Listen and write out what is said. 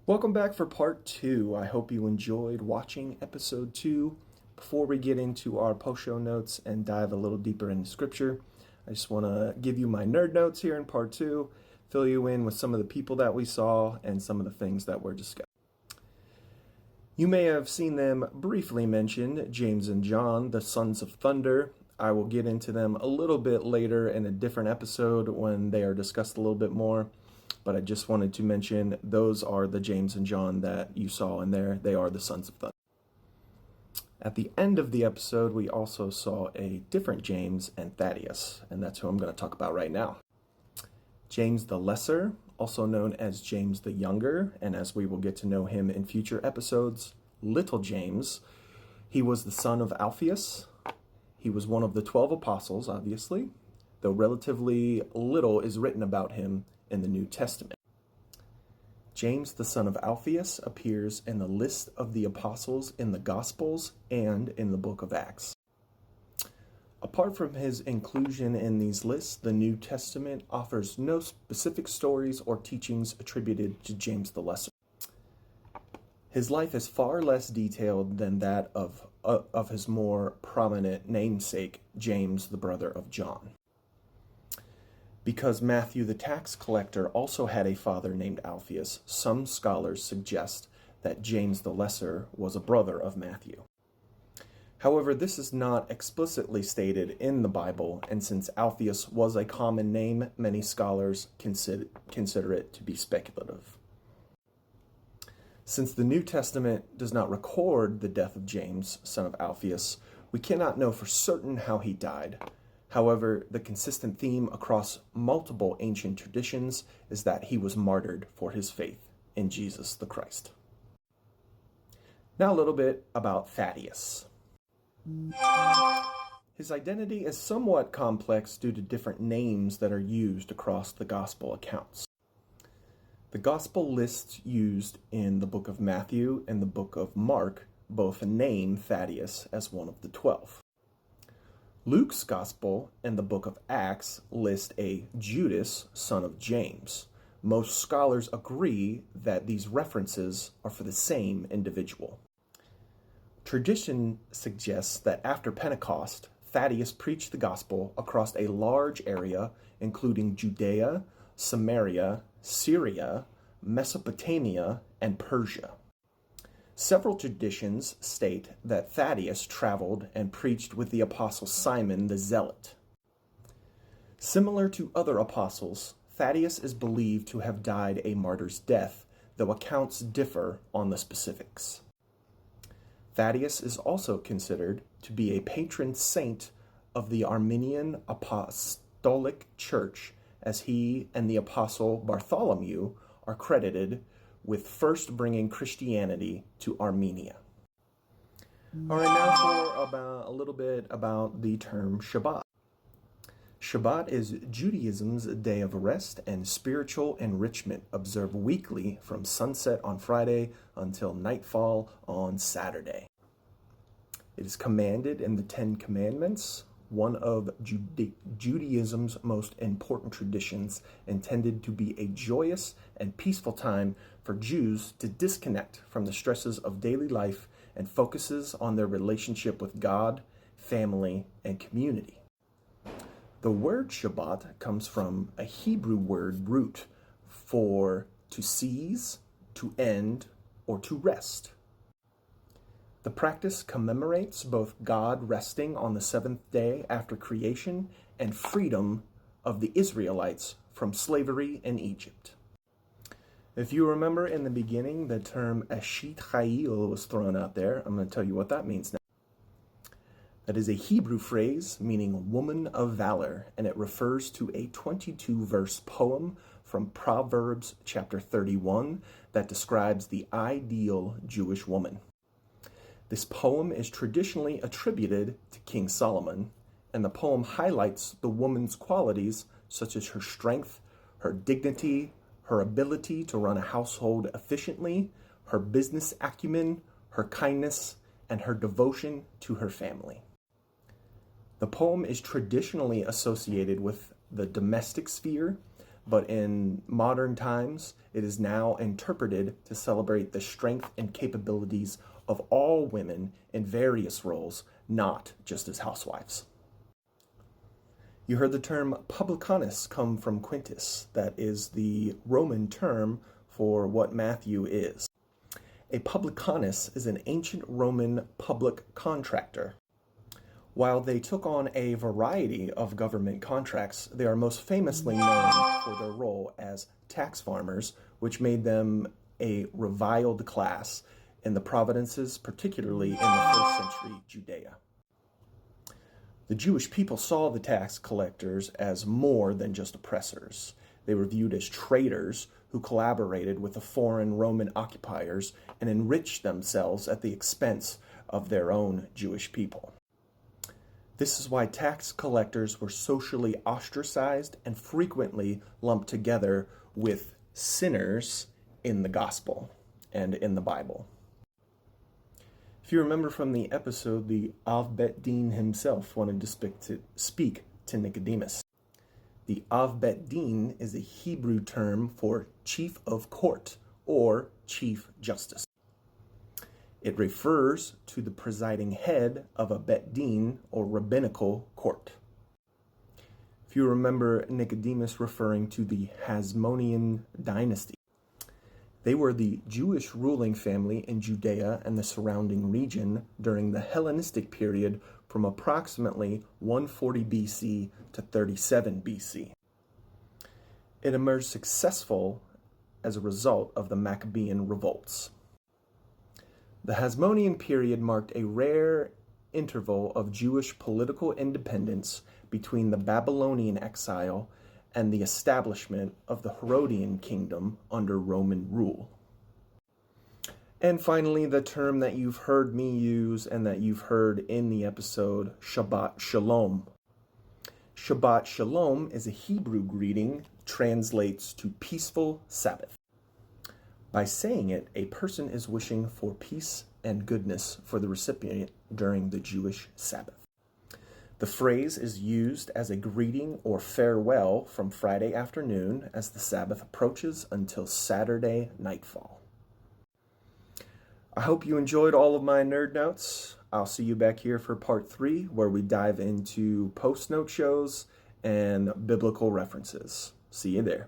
Welcome back for part 2. I hope you enjoyed watching episode 2. Before we get into our post-show notes and dive a little deeper into scripture, I just want to give you my nerd notes here in part 2, fill you in with some of the people that we saw and some of the things that were discussed. You may have seen them briefly mentioned, James and John, the sons of thunder. I will get into them a little bit later in a different episode when they are discussed a little bit more. But I just wanted to mention those are the James and John that you saw in there. They are the sons of thunder. At the end of the episode, we also saw a different James and Thaddeus, and that's who I'm going to talk about right now. James the Lesser, also known as James the Younger, and as we will get to know him in future episodes, Little James. He was the son of Alphaeus. He was one of the 12 apostles, obviously, though relatively little is written about him in the New Testament. James, the son of Alphaeus, appears in the list of the apostles in the Gospels and in the book of Acts. Apart from his inclusion in these lists, the New Testament offers no specific stories or teachings attributed to James the Lesser. His life is far less detailed than that of his more prominent namesake, James, the brother of John. Because Matthew the tax collector also had a father named Alphaeus, some scholars suggest that James the Lesser was a brother of Matthew. However, this is not explicitly stated in the Bible, and since Alphaeus was a common name, many scholars consider it to be speculative. Since the New Testament does not record the death of James, son of Alphaeus, we cannot know for certain how he died. However, the consistent theme across multiple ancient traditions is that he was martyred for his faith in Jesus the Christ. Now a little bit about Thaddeus. His identity is somewhat complex due to different names that are used across the gospel accounts. The gospel lists used in the book of Matthew and the book of Mark both name Thaddeus as one of the 12. Luke's Gospel and the book of Acts list a Judas, son of James. Most scholars agree that these references are for the same individual. Tradition suggests that after Pentecost, Thaddeus preached the gospel across a large area, including Judea, Samaria, Syria, Mesopotamia, and Persia. Several traditions state that Thaddeus traveled and preached with the apostle Simon the Zealot. Similar to other apostles, Thaddeus is believed to have died a martyr's death, though accounts differ on the specifics. Thaddeus is also considered to be a patron saint of the Armenian Apostolic Church, as he and the apostle Bartholomew are credited with first bringing Christianity to Armenia. All right, now for a little bit about the term Shabbat. Shabbat is Judaism's day of rest and spiritual enrichment, observed weekly from sunset on Friday until nightfall on Saturday. It is commanded in the Ten Commandments, one of Judaism's most important traditions, intended to be a joyous and peaceful time for Jews to disconnect from the stresses of daily life and focuses on their relationship with God, family, and community. The word Shabbat comes from a Hebrew word root for to cease, to end, or to rest. The practice commemorates both God resting on the seventh day after creation and freedom of the Israelites from slavery in Egypt. If you remember in the beginning, the term Eshet Chayil was thrown out there. I'm going to tell you what that means now. That is a Hebrew phrase meaning woman of valor, and it refers to a 22-verse poem from Proverbs chapter 31 that describes the ideal Jewish woman. This poem is traditionally attributed to King Solomon, and the poem highlights the woman's qualities such as her strength, her dignity, her ability to run a household efficiently, her business acumen, her kindness, and her devotion to her family. The poem is traditionally associated with the domestic sphere, but in modern times, it is now interpreted to celebrate the strength and capabilities of all women in various roles, not just as housewives. You heard the term publicanus come from Quintus. That is the Roman term for what Matthew is. A publicanus is an ancient Roman public contractor. While they took on a variety of government contracts, they are most famously known for their role as tax farmers, which made them a reviled class in the provinces, particularly in the first century Judea. The Jewish people saw the tax collectors as more than just oppressors. They were viewed as traitors who collaborated with the foreign Roman occupiers and enriched themselves at the expense of their own Jewish people. This is why tax collectors were socially ostracized and frequently lumped together with sinners in the gospel and in the Bible. If you remember from the episode, the Av Bet Din himself wanted to speak to Nicodemus. The Av Bet Din is a Hebrew term for chief of court or chief justice. It refers to the presiding head of a Bet Din or rabbinical court. If you remember Nicodemus referring to the Hasmonean dynasty, they were the Jewish ruling family in Judea and the surrounding region during the Hellenistic period from approximately 140 BC to 37 BC. It emerged successful as a result of the Maccabean revolts. The Hasmonean period marked a rare interval of Jewish political independence between the Babylonian exile and the establishment of the Herodian kingdom under Roman rule. And finally, the term that you've heard me use and that you've heard in the episode, Shabbat Shalom. Shabbat Shalom is a Hebrew greeting, translates to peaceful Sabbath. By saying it, a person is wishing for peace and goodness for the recipient during the Jewish Sabbath. The phrase is used as a greeting or farewell from Friday afternoon as the Sabbath approaches until Saturday nightfall. I hope you enjoyed all of my nerd notes. I'll see you back here for part 3, where we dive into post-note shows and biblical references. See you there.